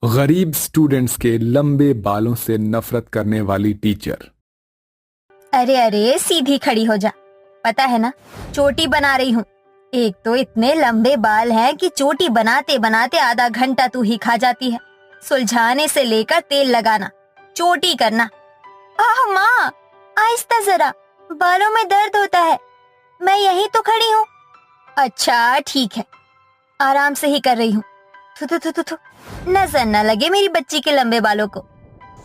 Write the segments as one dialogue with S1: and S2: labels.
S1: गरीब स्टूडेंट्स के लंबे बालों से नफरत करने वाली टीचर।
S2: अरे अरे सीधी खड़ी हो जा। पता है ना, चोटी बना रही हूँ। एक तो इतने लंबे बाल हैं कि चोटी बनाते बनाते आधा घंटा तू ही खा जाती है। सुलझाने से लेकर तेल लगाना, चोटी करना। आह माँ, आहिस्ता जरा, बालों में दर्द होता है। मैं यहीं तो खड़ी हूँ। अच्छा ठीक है, आराम से ही कर रही हूँ। थु थु थु थु थु। नजर न लगे मेरी बच्ची के लंबे बालों को।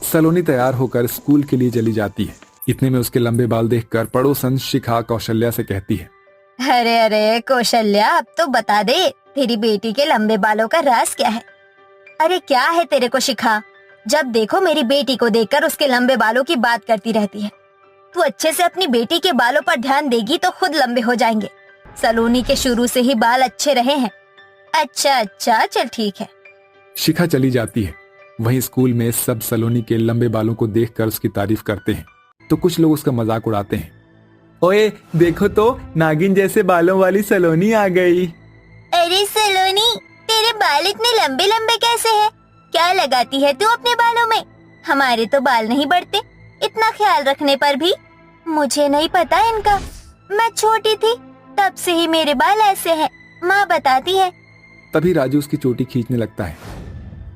S1: सलोनी तैयार होकर स्कूल के लिए चली जाती है। इतने में उसके लंबे बाल देखकर पड़ोसन शिखा कौशल्या से कहती है,
S2: अरे अरे कौशल्या, अब तो बता दे, तेरी बेटी के लंबे बालों का राज क्या है? अरे क्या है तेरे को शिखा, जब देखो मेरी बेटी को देखकर उसके लंबे बालों की बात करती रहती है। तू अच्छे से अपनी बेटी के बालों पर ध्यान देगी तो खुद लंबे हो जाएंगे। सलोनी के शुरू से ही बाल अच्छे रहे हैं। अच्छा अच्छा, चल ठीक है।
S1: शिखा चली जाती है। वहीं स्कूल में सब सलोनी के लंबे बालों को देखकर उसकी तारीफ करते हैं, तो कुछ लोग उसका मजाक उड़ाते हैं। ओए देखो तो, नागिन जैसे बालों वाली सलोनी आ गई।
S2: अरे सलोनी, तेरे बाल इतने लंबे लंबे कैसे हैं? क्या लगाती है तू अपने बालों में? हमारे तो बाल नहीं बढ़ते, इतना ख्याल रखने पर भी। मुझे नहीं पता इनका। मैं छोटी थी तब से ही मेरे बाल ऐसे हैं, माँ बताती है।
S1: तभी राजू उसकी चोटी खींचने लगता है।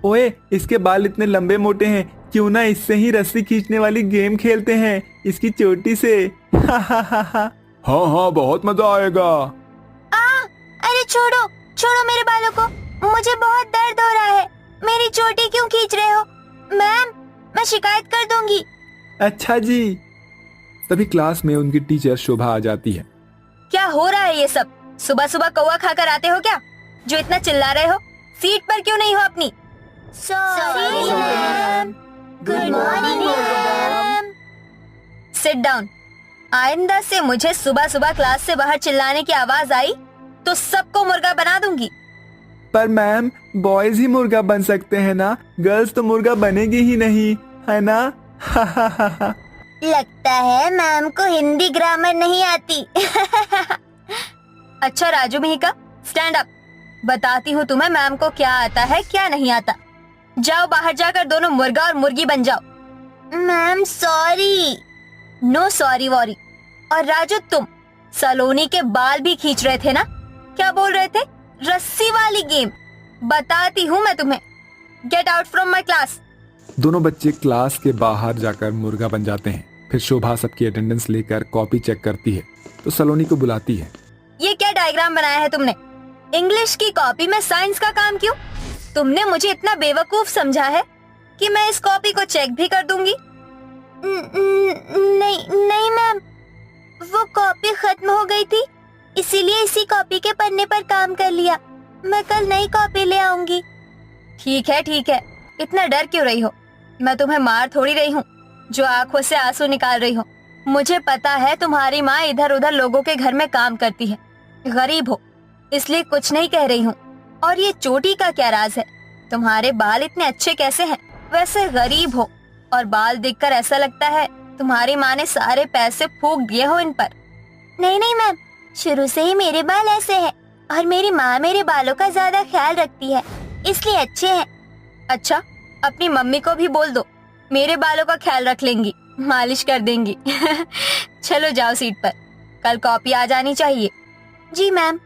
S1: ओए, इसके बाल इतने लंबे मोटे हैं, क्यों ना इससे ही रस्सी खींचने वाली गेम खेलते हैं, इसकी चोटी से। हाँ हाँ, बहुत मजा आएगा।
S2: अरे छोड़ो छोड़ो मेरे बालों को, मुझे बहुत दर्द हो रहा है। मेरी चोटी क्यों खींच रहे हो? मैम, मैं शिकायत कर दूंगी।
S1: अच्छा जी। तभी क्लास में उनकी टीचर शोभा आ जाती है।
S2: क्या हो रहा है ये सब? सुबह सुबह कौवा खाकर आते हो क्या, जो इतना चिल्ला रहे हो? सीट पर क्यों नहीं हो अपनी? Sorry ma'am. Good morning ma'am. Sit down. आइंदा से मुझे सुबह सुबह क्लास से बाहर चिल्लाने की आवाज आई तो सबको मुर्गा बना दूंगी।
S1: पर मैम, बॉयज ही मुर्गा बन सकते हैं ना, गर्ल्स तो मुर्गा बनेगी ही नहीं, है ना?
S2: लगता है मैम को हिंदी ग्रामर नहीं आती। अच्छा राजू मिहिका, स्टैंड अप। बताती हूँ तुम्हें मैम को क्या आता है क्या नहीं आता। जाओ बाहर जाकर दोनों मुर्गा और मुर्गी बन जाओ। Ma'am sorry. No sorry worry. और राजू, तुम सलोनी के बाल भी खींच रहे थे ना? क्या बोल रहे थे? रस्सी वाली गेम। बताती हूँ मैं तुम्हें। Get out from my class.
S1: दोनों बच्चे क्लास के बाहर जाकर मुर्गा बन जाते हैं। फिर शोभा सबकी अटेंडेंस लेकर कॉपी चेक करती है तो सलोनी को बुलाती है।
S2: ये क्या डायग्राम बनाया है तुमने? इंग्लिश की कॉपी में साइंस का काम क्यों? तुमने मुझे इतना बेवकूफ समझा है कि मैं इस कॉपी को चेक भी कर दूंगी? नहीं नहीं मैम, वो कॉपी खत्म हो गई थी, इसीलिए इसी कॉपी के पन्ने पर काम कर लिया। मैं कल नई कॉपी ले आऊंगी। ठीक है ठीक है, इतना डर क्यों रही हो? मैं तुम्हें मार थोड़ी रही हूँ जो आंखों से आंसू निकाल रही हो। मुझे पता है तुम्हारी माँ इधर उधर लोगों के घर में काम करती है, गरीब हो, इसलिए कुछ नहीं कह रही हूँ। और ये चोटी का क्या राज है? तुम्हारे बाल इतने अच्छे कैसे हैं? वैसे गरीब हो और बाल देखकर ऐसा लगता है तुम्हारी माँ ने सारे पैसे फूंक दिए हो इन पर। नहीं नहीं मैम, शुरू से ही मेरे बाल ऐसे हैं और मेरी माँ मेरे बालों का ज्यादा ख्याल रखती है, इसलिए अच्छे हैं। अच्छा, अपनी मम्मी को भी बोल दो, मेरे बालों का ख्याल रख लेंगी, मालिश कर देंगी। चलो जाओ सीट पर, कल कॉपी आ जानी चाहिए। जी मैम।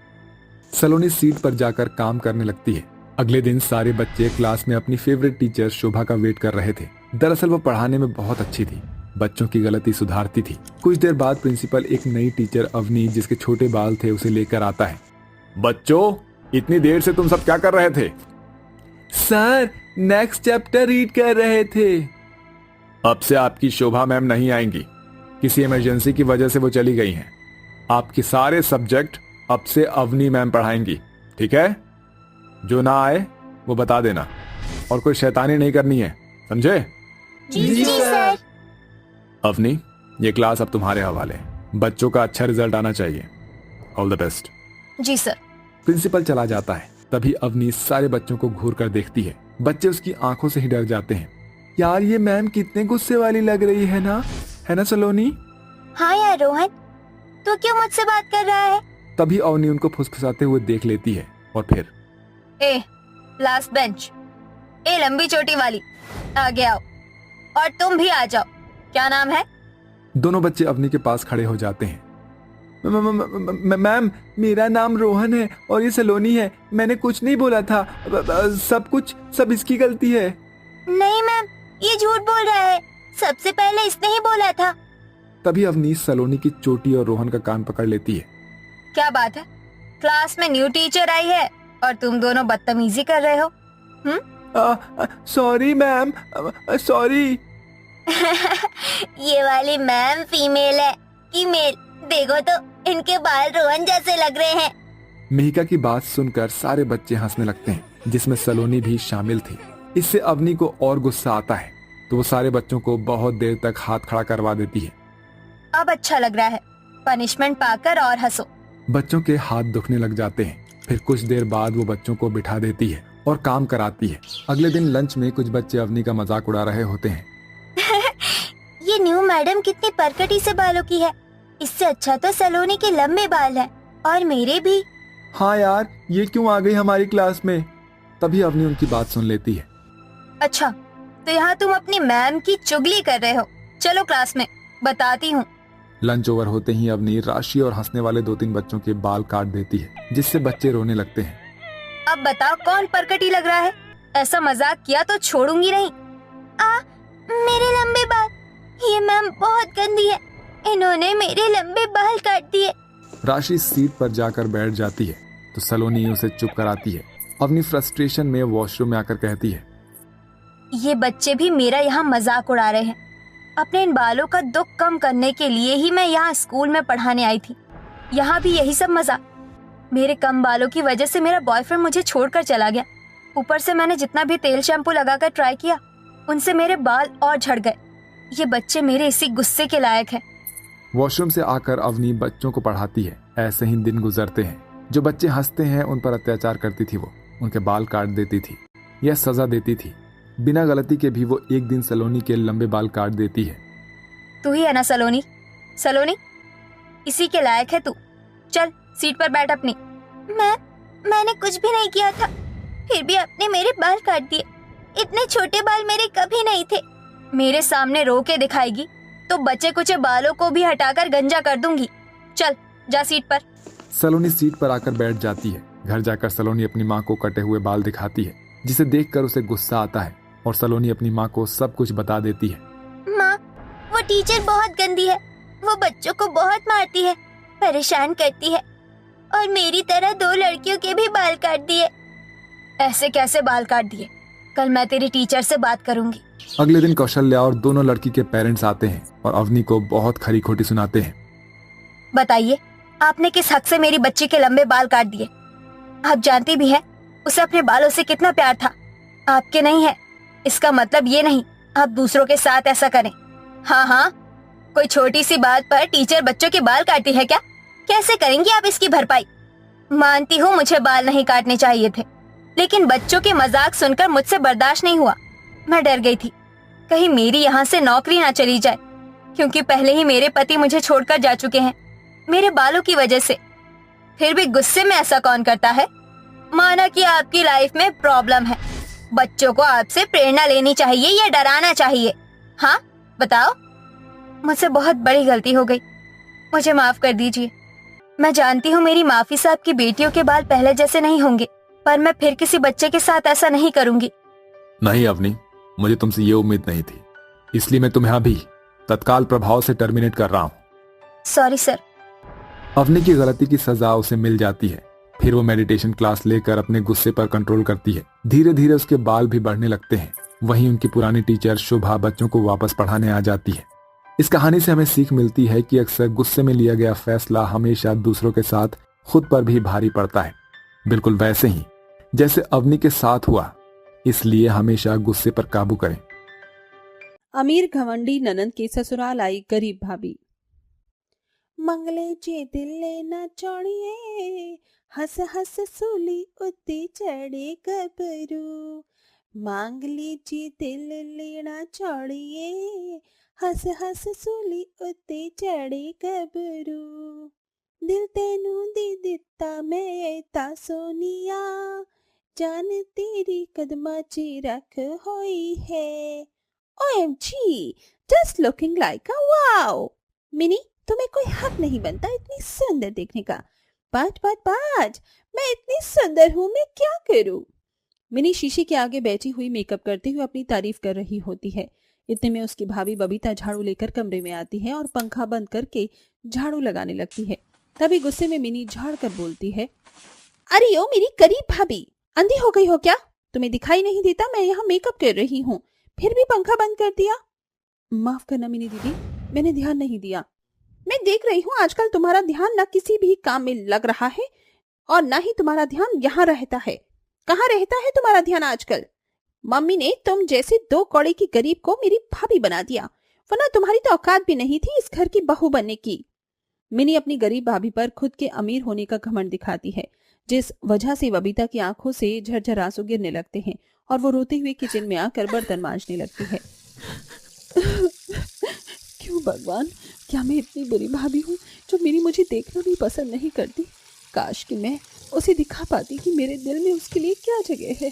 S1: सलोनी सीट पर जाकर काम करने लगती है। अगले दिन सारे बच्चे क्लास में अपनी फेवरेट टीचर शोभा का वेट कर रहे थे। दरअसल वो पढ़ाने में बहुत अच्छी थी, बच्चों की गलती सुधारती थी। कुछ देर बाद प्रिंसिपल एक नई टीचर अवनी, जिसके छोटे बाल थे, उसे लेकर आता है। बच्चों, इतनी देर से तुम सब क्या कर रहे थे? सर, नेक्स्ट चैप्टर रीड कर रहे थे। अब से आपकी शोभा मैम नहीं आएंगी, किसी इमरजेंसी की वजह से वो चली गई हैं। आपके सारे सब्जेक्ट अब से अवनी मैम पढ़ाएंगी, ठीक है? जो ना आए वो बता देना, और कोई शैतानी नहीं करनी है, समझे?
S2: जी सर।
S1: अवनी, ये क्लास अब तुम्हारे हवाले है। बच्चों का अच्छा रिजल्ट आना चाहिए। All the best.
S2: जी सर।
S1: प्रिंसिपल चला जाता है। तभी अवनी सारे बच्चों को घूर कर देखती है। बच्चे उसकी आंखों से ही डर जाते हैं। यार, ये मैम कितने गुस्से वाली लग रही है ना सलोनी?
S2: हाँ यार रोहन, तू क्यों मुझसे बात कर रहा है?
S1: तभी अवनी उनको फुसफुसाते हुए देख लेती है और फिर
S2: ए, लास्ट बेंच। ए लंबी चोटी वाली, आगे आओ। और तुम भी आ जाओ। क्या नाम है?
S1: दोनों बच्चे अवनी के पास खड़े हो जाते हैं। मैम, मेरा नाम रोहन है और ये सलोनी है। मैंने कुछ नहीं बोला था। सब इसकी गलती है।
S2: नहीं मैम, ये झूठ बोल रहा है। सबसे पहले इसने ही बोला था।
S1: तभी अवनीश सलोनी की चोटी और रोहन का कान पकड़ लेती है।
S2: क्या बात है? क्लास में न्यू टीचर आई है और तुम दोनों बदतमीजी कर रहे हो।
S1: Sorry ma'am, sorry.
S2: ये वाली मैम फीमेल है कि मेल? देखो तो इनके बाल रोहन जैसे लग रहे हैं।
S1: मिहिका की बात सुनकर सारे बच्चे हंसने लगते हैं, जिसमें सलोनी भी शामिल थी। इससे अवनी को और गुस्सा आता है, तो वो सारे बच्चों को बहुत देर तक हाथ खड़ा करवा देती है।
S2: अब अच्छा लग रहा है, पनिशमेंट पाकर और हंसो।
S1: बच्चों के हाथ दुखने लग जाते हैं। फिर कुछ देर बाद वो बच्चों को बिठा देती है और काम कराती है। अगले दिन लंच में कुछ बच्चे अवनी का मजाक उड़ा रहे होते हैं।
S2: ये न्यू मैडम कितनी परकटी से बालों की है। इससे अच्छा तो सलोनी के लंबे बाल हैं और मेरे भी।
S1: हाँ यार, ये क्यों आ गई हमारी क्लास में? तभी अवनी उनकी बात सुन लेती है।
S2: अच्छा, तो यहाँ तुम अपनी मैम की चुगली कर रहे हो। चलो क्लास में बताती हूँ।
S1: लंच ओवर होते ही अवनी राशि और हंसने वाले 2-3 बच्चों के बाल काट देती है, जिससे बच्चे रोने लगते हैं।
S2: अब बताओ कौन परकटी लग रहा है? ऐसा मजाक किया तो छोड़ूंगी नहीं। मेरे लंबे बाल, ये मैम बहुत गंदी है। इन्होंने मेरे लंबे बाल काट दिए।
S1: राशि सीट पर जाकर बैठ जाती है तो सलोनी उसे चुप कराती है। अवनी फ्रस्ट्रेशन में वॉशरूम में आकर कहती है,
S2: ये बच्चे भी मेरा यहाँ मजाक उड़ा रहे हैं। अपने इन बालों का दुख कम करने के लिए ही मैं यहाँ स्कूल में पढ़ाने आई थी। यहाँ भी यही सब मजाक। मेरे कम बालों की वजह से मेरा बॉयफ्रेंड मुझे छोड़कर चला गया। ऊपर से मैंने जितना भी तेल शैम्पू लगाकर ट्राई किया, उनसे मेरे बाल और झड़ गए। ये बच्चे मेरे इसी गुस्से के लायक हैं।
S1: वॉशरूम से आकर अवनी बच्चों को पढ़ाती है। ऐसे ही दिन गुजरते हैं। जो बच्चे हंसते हैं उन पर अत्याचार करती थी वो, उनके बाल काट देती थी या सजा देती थी। बिना गलती के भी वो एक दिन सलोनी के लंबे बाल काट देती है।
S2: तू ही है ना सलोनी? सलोनी, इसी के लायक है तू। चल सीट पर बैठ अपनी। मैंने कुछ भी नहीं किया था, फिर भी आपने मेरे बाल काट दिए। इतने छोटे बाल मेरे कभी नहीं थे। मेरे सामने रो के दिखाएगी तो बचे कुचे बालों को भी हटाकर गंजा कर दूंगी। चल जा सीट पर।
S1: सलोनी सीट पर आकर बैठ जाती है। घर जाकर सलोनी अपनी माँ को कटे हुए बाल दिखाती है, जिसे देखकर उसे गुस्सा आता है और सलोनी अपनी माँ को सब कुछ बता देती है।
S2: माँ, वो टीचर बहुत गंदी है। वो बच्चों को बहुत मारती है, परेशान करती है और मेरी तरह 2 लड़कियों के भी बाल काट दिए। ऐसे कैसे बाल काट दिए? कल मैं तेरी टीचर से बात करूंगी।
S1: अगले दिन कौशल्या और दोनों लड़की के पेरेंट्स आते हैं और अवनी को बहुत खरी खोटी सुनाते हैं।
S2: बताइए, आपने किस हक से मेरी बच्ची के लंबे बाल काट दिए? आप जानती भी हैं उसे अपने बालों से कितना प्यार था। आपके नहीं है, इसका मतलब ये नहीं आप दूसरों के साथ ऐसा करें। हाँ, कोई छोटी सी बात पर टीचर बच्चों के बाल काटती है क्या? कैसे करेंगी आप इसकी भरपाई? मानती हूँ मुझे बाल नहीं काटने चाहिए थे, लेकिन बच्चों के मजाक सुनकर मुझसे बर्दाश्त नहीं हुआ। मैं डर गई थी कहीं मेरी यहाँ से नौकरी ना चली जाए, क्योंकि पहले ही मेरे पति मुझे छोड़कर जा चुके हैं मेरे बालों की वजह से। फिर भी गुस्से में ऐसा कौन करता है? माना कि आपकी लाइफ में प्रॉब्लम है, बच्चों को आपसे प्रेरणा लेनी चाहिए या डराना चाहिए? हाँ बताओ। मुझसे बहुत बड़ी गलती हो गई, मुझे माफ कर दीजिए। मैं जानती हूँ मेरी माफी से आपकी बेटियों के बाल पहले जैसे नहीं होंगे, पर मैं फिर किसी बच्चे के साथ ऐसा नहीं करूंगी।
S1: नहीं अवनी, मुझे तुमसे ये उम्मीद नहीं थी, इसलिए मैं तुम्हें अभी तत्काल प्रभाव से टर्मिनेट कर रहा हूँ।
S2: Sorry sir.
S1: अवनी की गलती की सजा उसे मिल जाती है। फिर वो मेडिटेशन क्लास लेकर अपने गुस्से पर कंट्रोल करती है। धीरे धीरे उसके बाल भी बढ़ने लगते हैं। वहीं उनकी पुरानी टीचर शुभा बच्चों को वापस पढ़ाने आ जाती है। इस कहानी से हमें सीख मिलती है कि अक्सर गुस्से में लिया गया फैसला हमेशा दूसरों के साथ खुद पर भी भारी पड़ता है, बिल्कुल वैसे ही जैसे अवनी के साथ हुआ। इसलिए हमेशा गुस्से पर काबू करें।
S3: अमीर घमंडी ननंद के ससुराल आई गरीब भाभी। मंगले जे दिले न चौड़िए, हंस हंस सूली उती चढ़े गबरू। मांग लीजिए दिल लेना चौड़िए, हंस हंस सूली उते चढ़े गबरू। दिल तेनू दी दिता मैं ता सोनिया, जान तेरी कदमा ची रख होई है। OMG, just looking like a wow. Mini, तुम्हें कोई हक नहीं बनता इतनी सुंदर देखने का। बट मैं इतनी सुंदर हूँ, मैं क्या करूँ? मिनी शीशे के आगे बैठी हुई मेकअप करते हुए अपनी तारीफ कर रही होती है। इतने में उसकी भाभी बबीता झाड़ू लेकर कमरे में आती है और पंखा बंद करके झाड़ू लगाने लगती है। तभी गुस्से में मिनी झाड़ कर बोलती है, अरे ओ मेरी करीब भाभी, अंधी हो गई हो क्या? तुम्हें दिखाई नहीं देता मैं यहाँ मेकअप कर रही हूँ, फिर भी पंखा बंद कर दिया। माफ करना मिनी दीदी, मैंने ध्यान नहीं दिया। मैं देख रही हूँ आजकल तुम्हारा ध्यान न किसी भी काम में लग रहा है और न ही तुम्हारा ध्यान यहाँ रहता है। कहाँ रहता है तुम्हारा ध्यान आजकल? मम्मी ने तुम जैसे 2 कौड़े की गरीब को मेरी भाभी बना दिया, वरना तुम्हारी तो औकात भी नहीं थी इस घर की बहू बनने की। मिनी अपनी गरीब भाभी पर खुद के अमीर होने का घमंड दिखाती है, जिस वजह से बबीता की आंखों से झरझर आंसू गिरने लगते हैं और वो रोते हुए किचन में आकर बर्तन मांजने लगती है। क्यों भगवान, क्या मैं इतनी बुरी भाभी हूँ जो मेरी मुझे देखना भी पसंद नहीं करती? काश कि मैं उसे दिखा पाती कि मेरे दिल में उसके लिए क्या जगह है।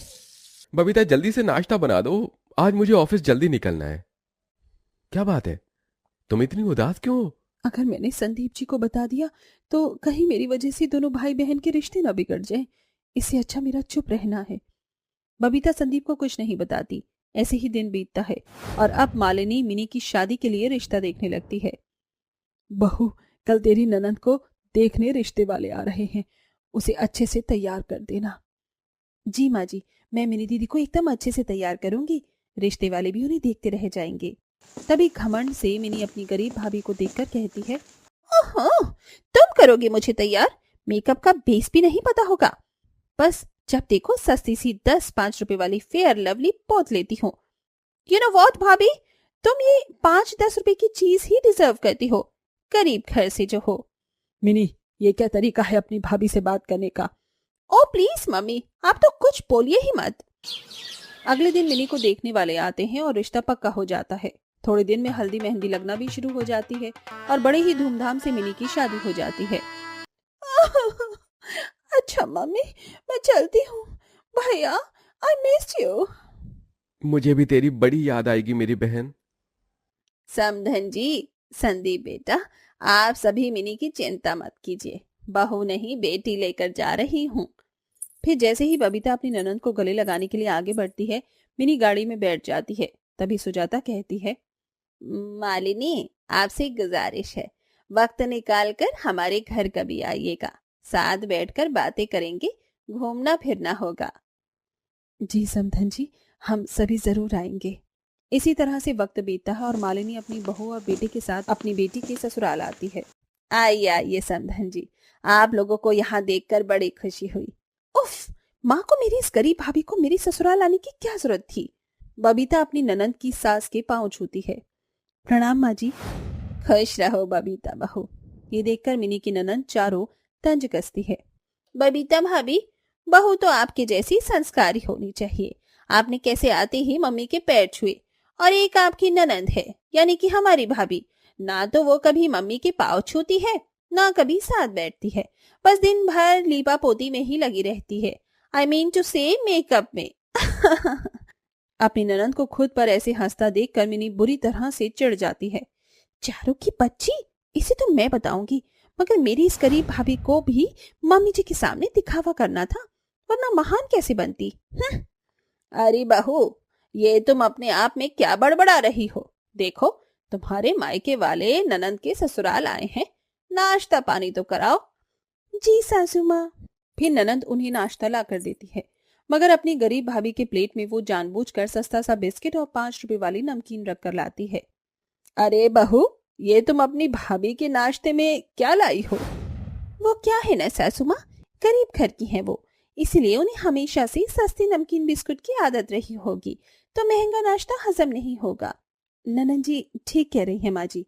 S4: बबीता जल्दी से नाश्ता बना दो, आज मुझे ऑफिस जल्दी निकलना है। क्या बात है, तुम इतनी उदास क्यों हो?
S3: अगर मैंने संदीप जी को बता दिया तो कहीं मेरी वजह से दोनों भाई बहन के रिश्ते न बिगड़ जाएं। इससे अच्छा मेरा चुप रहना है। बबीता संदीप को कुछ नहीं बताती। ऐसे ही दिन बीतता है और अब मालिनी मिनी की शादी के लिए रिश्ता देखने लगती है। बहू, कल तेरी ननद को देखने रिश्ते वाले आ रहे हैं, उसे अच्छे से तैयार कर देना। जी माँ जी, मैं मिनी दीदी को एकदम अच्छे से तैयार करूंगी, रिश्ते वाले भी उन्हें देखते रह जाएंगे। तभी घमंड से मिनी अपनी गरीब भाभी को देखकर कहती है, ओहो, तुम करोगे मुझे तैयार? मेकअप का बेस भी नहीं पता होगा। बस जब देखो सस्ती सी 10-5 रुपए वाली फेयर लवली पोत लेती हूँ। यू नो व्हाट भाभी, तुम ये 5-10 रुपए की चीज ही डिजर्व करती हो, गरीब घर से जो हो। मिनी, ये क्या तरीका है अपनी भाभी से बात करने का? ओ प्लीज मम्मी, आप तो कुछ बोलिए ही मत। अगले दिन मिनी को देखने वाले आते हैं और रिश्ता पक्का हो जाता है। थोड़े दिन में हल्दी मेहंदी लगना भी शुरू हो जाती है और बड़े ही धूमधाम से मिनी की शादी हो जाती है। अच्छा मम्मी, मैं चलती हूँ। भैया, आई मिस्ड यू।
S4: मुझे भी तेरी बड़ी याद आएगी मेरी बहन।
S3: समधन जी, संदीप बेटा, आप सभी मिनी की चिंता मत कीजिए, बहू नहीं बेटी लेकर जा रही हूँ। फिर जैसे ही बबीता अपनी ननद को गले लगाने के लिए आगे बढ़ती है, मिनी गाड़ी में बैठ जाती है। तभी सुजाता कहती है, मालिनी, आपसे एक गुजारिश है, वक्त निकाल कर हमारे घर कभी आइएगा, साथ बैठकर बातें करेंगे, घूमना फिरना होगा। जी समधन जी, हम सभी जरूर आएंगे। इसी तरह से वक्त बीतता है और मालिनी अपनी बहू और बेटे के साथ अपनी बेटी के ससुराल आती है। आइए आइए समधन जी, आप लोगों को यहाँ देखकर बड़ी खुशी हुई। उफ, माँ को मेरी इस गरीब भाभी को मेरी ससुराल आने की क्या जरूरत थी? बबीता अपनी ननद की सास के पांव छूती है। प्रणाम माँ जी। खुश रहो बबीता बहू। ये देखकर मिनी की ननद चारों तंज कसती है। बबीता भाभी, बहू तो आपके जैसी संस्कारी होनी चाहिए। आपने कैसे आते ही मम्मी के पैर छुए, और एक आपकी ननद है यानी कि हमारी भाभी, ना तो वो कभी मम्मी के पाँव छूती है ना कभी साथ बैठती है, बस दिन भर लीपा पोती में ही लगी रहती है। आई मीन टू से मेकअप में। अपनी ननद को खुद पर ऐसे हंसता देखकर मिनी बुरी तरह से चिढ़ जाती है। चारों की बच्ची, इसे तो मैं बताऊंगी, मगर मेरी इस गरीब भाभी को भी मम्मी जी के सामने दिखावा करना था, वरना महान कैसे बनती। अरे बहू, ये तुम अपने आप में क्या बड़बड़ा रही हो? देखो, तुम्हारे मायके वाले ननद के ससुराल आए हैं, नाश्ता पानी तो कराओ। जी सासू माँ। फिर ननद उन्हें नाश्ता ला कर देती है, मगर अपनी गरीब भाभी के प्लेट में वो जानबूझकर सस्ता सा बिस्किट और 5 रुपए वाली नमकीन रख कर लाती है। अरे बहू, ये तुम अपनी भाभी के नाश्ते में क्या लाई हो? वो क्या है ना सासू माँ, गरीब घर की है वो, इसलिए उन्हें हमेशा से सस्ती नमकीन बिस्कुट की आदत रही होगी, तो महंगा नाश्ता हजम नहीं होगा। ननद जी ठीक कह रही है माँ जी।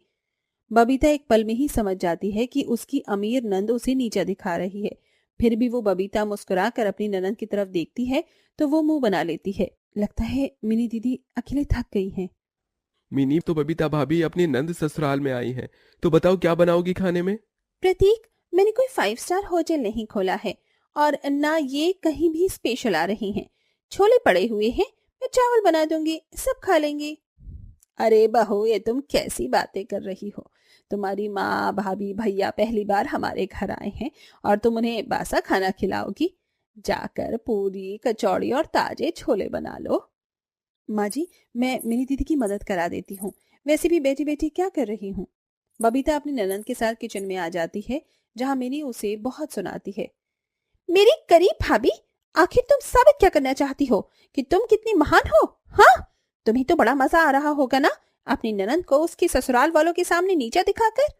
S3: बबीता एक पल में ही समझ जाती है कि उसकी अमीर नंद उसे नीचा दिखा रही है। फिर भी वो बबीता मुस्कुराकर अपनी ननद की तरफ देखती है तो वो मुंह बना लेती है। लगता है मिनी दीदी अकेले थक गई हैं।
S4: मिनी, तो बबीता भाभी अपनी नंद ससुराल में आई हैं, तो बताओ क्या बनाओगी खाने में?
S3: प्रतीक, मैंने कोई 5 स्टार होटल नहीं खोला है और ना ये कहीं भी स्पेशल आ रही हैं। छोले पड़े हुए हैं, मैं चावल बना दूंगी, सब खा लेंगे। अरे बहू, ये तुम कैसी बातें कर रही हो? तुम्हारी माँ, भाभी, भैया पहली बार हमारे घर आए हैं और तुम उन्हें बासा खाना खिलाओगी? जाकर पूरी, कचौड़ी और ताजे छोले बना लो। माँ जी, मैं मेरी दीदी की मदद करा देती हूँ। वैसे भी बैठी बैठी क्या कर रही हूँ? बबीता अपनी ननद के साथ किचन में आ जाती है, जहाँ मिनी उसे बहुत सुनाती है। मेरी करीब भाभी, आखिर तुम साबित क्या करना चाहती हो कि तुम कितनी महान हो? हाँ, तुम्हें तो बड़ा मजा आ रहा होगा ना अपनी ननद को उसके ससुराल वालों के सामने नीचा दिखाकर।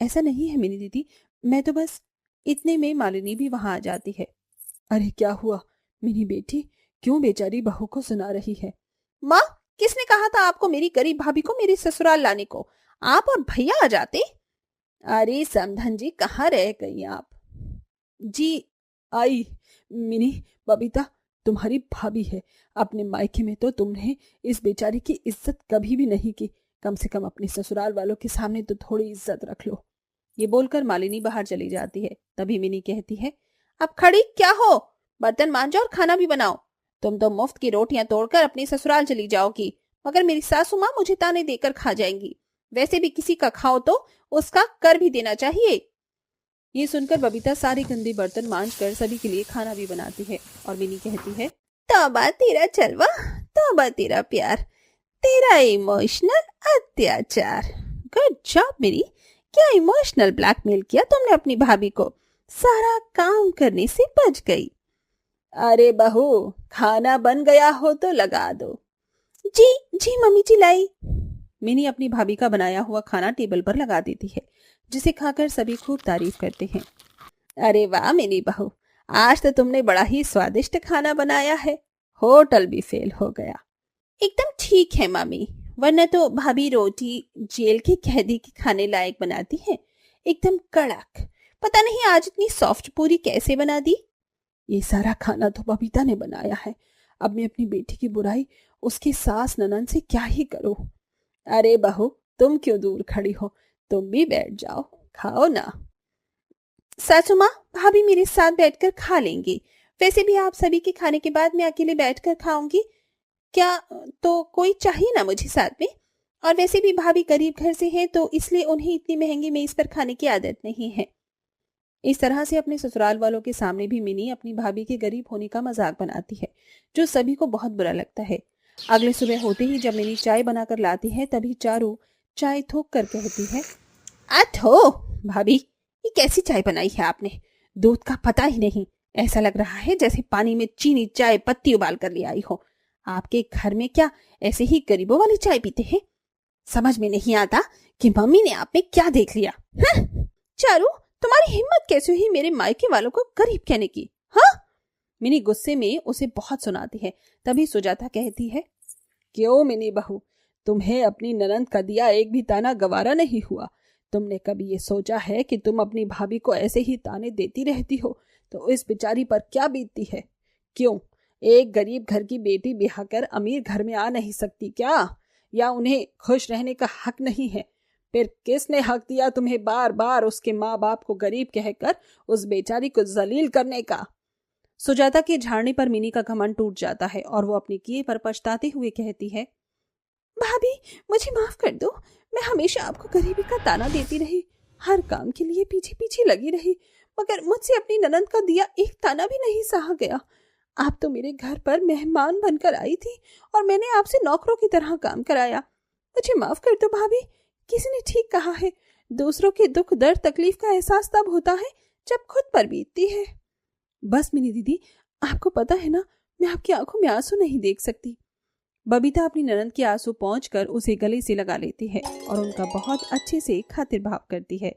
S3: ऐसा नहीं है मेरी दीदी, मैं तो बस। इतने में मालिनी भी वहां आ जाती है। अरे क्या हुआ मेरी बेटी, क्यों बेचारी बहू को सुना रही है? माँ, किसने कहा था आपको मेरी गरीब भाभी को मेरे ससुराल लाने को? आप और भैया आ जाते। अरे समधन जी, कहाँ रह गई आप? जी आई। मिनी, बबीता तुम्हारी भाभी है। अपने मायके में तो तुमने इस बेचारी की इज्जत कभी भी नहीं की, कम से कम अपने ससुराल वालों के सामने तो थोड़ी इज्जत रख लो। ये बोलकर मालिनी बाहर चली जाती है। तभी मिनी कहती है, अब खड़ी क्या हो? बर्तन मांजो और खाना भी बनाओ। तुम तो मुफ्त की रोटियां तोड़कर अपने ससुराल चली जाओगी, मगर मेरी सासू माँ मुझे ताने देकर खा जाएंगी। वैसे भी किसी का खाओ तो उसका कर भी देना चाहिए। ये सुनकर बबीता सारे गंदे बर्तन मांज कर सभी के लिए खाना भी बनाती है और मिनी कहती है, तौबा तेरा चलवा, तौबा तेरा प्यार, तेरा इमोशनल अत्याचार। गुड जॉब मिनी, क्या इमोशनल ब्लैकमेल किया तुमने अपनी भाभी को, सारा काम करने से बच गई। अरे बहू, खाना बन गया हो तो लगा दो। जी जी मम्मी जी लाई। मिनी अपनी भाभी का बनाया हुआ खाना टेबल पर लगा देती है, जिसे खाकर सभी खूब तारीफ करते हैं। अरे वाह मिनी बहू, आज तो तुमने बड़ा ही स्वादिष्ट खाना बनाया है, होटल भी फेल हो गया। एकदम ठीक है मामी, वरना तो भाभी रोटी जेल के कैदी के खाने लायक बनाती है, एकदम कड़क। पता नहीं आज इतनी सॉफ्ट पूरी कैसे बना दी। ये सारा खाना तो बबीता ने बनाया है। अब मैं अपनी बेटी की बुराई उसकी सास ननद से क्या ही करूं। अरे बहू, तुम क्यों दूर खड़ी हो, तुम भी बैठ जाओ, खाओ ना। सासू माँ, भाभी मेरे साथ बैठकर खा लेंगी। वैसे भी आप सभी के खाने के बाद मैं अकेले बैठकर खाऊंगी क्या? तो कोई चाहिए ना मुझे साथ में। और वैसे भी भाभी गरीब घर से है, तो इसलिए उन्हें इतनी महंगी मेज पर खाने की आदत नहीं है। इस तरह से अपने ससुराल वालों के सामने भी मिनी अपनी भाभी के गरीब होने का मजाक बनाती है, जो सभी को बहुत बुरा लगता है। अगले सुबह होते ही जब मिनी चाय बनाकर लाती है, तभी चारू चाय थोक कर कहती है, अथो भाभी, ये कैसी चाय बनाई है आपने? दूध का पता ही नहीं, ऐसा लग रहा है जैसे पानी में चीनी चाय पत्ती उबाल कर ले आई हो। आपके घर में क्या ऐसे ही गरीबों वाली चाय पीते हैं? समझ में नहीं आता कि मम्मी ने आप में क्या देख लिया। चारू, तुम्हारी हिम्मत कैसे हुई मेरे मायके वालों को गरीब कहने की? हाँ? मिनी गुस्से में उसे बहुत सुनाती है। तभी सुजाता कहती है, क्यों मिनी बहू, तुम्हें अपनी ननद का दिया एक भी ताना गवारा नहीं हुआ? तुमने कभी ये सोचा है कि तुम अपनी भाभी को ऐसे ही ताने देती रहती हो तो इस बेचारी पर क्या बीतती है? क्यों एक गरीब घर की बेटी ब्याहकर अमीर घर में आ नहीं सकती क्या? या उन्हें खुश रहने का हक नहीं है? फिर किसने हक दिया तुम्हें बार बार उसके माँ बाप को गरीब कहकर उस बेचारी को जलील करने का? सुजाता के झाड़ने पर मिनी का घमंड टूट जाता है और वो अपने किए पर पछताते हुए कहती है, भाभी मुझे माफ कर दो, मैं हमेशा आपको गरीबी का ताना देती रही, हर काम के लिए पीछे पीछे लगी रही, मगर मुझसे अपनी ननद का दिया एक ताना भी नहीं सहा गया। आप तो मेरे घर पर मेहमान बनकर आई थी और मैंने आपसे नौकरों की तरह काम कराया। मुझे माफ कर दो भाभी। किसी ने ठीक कहा है, दूसरों के दुख दर्द तकलीफ का एहसास तब होता है जब खुद पर बीतती है। बस मिनी दीदी, आपको पता है ना, मैं आपकी आंखों में आंसू नहीं देख सकती। बबीता अपनी ननद के आंसू पहुंचकर उसे गले से लगा लेती है और उनका बहुत अच्छे से खातिर भाव करती है।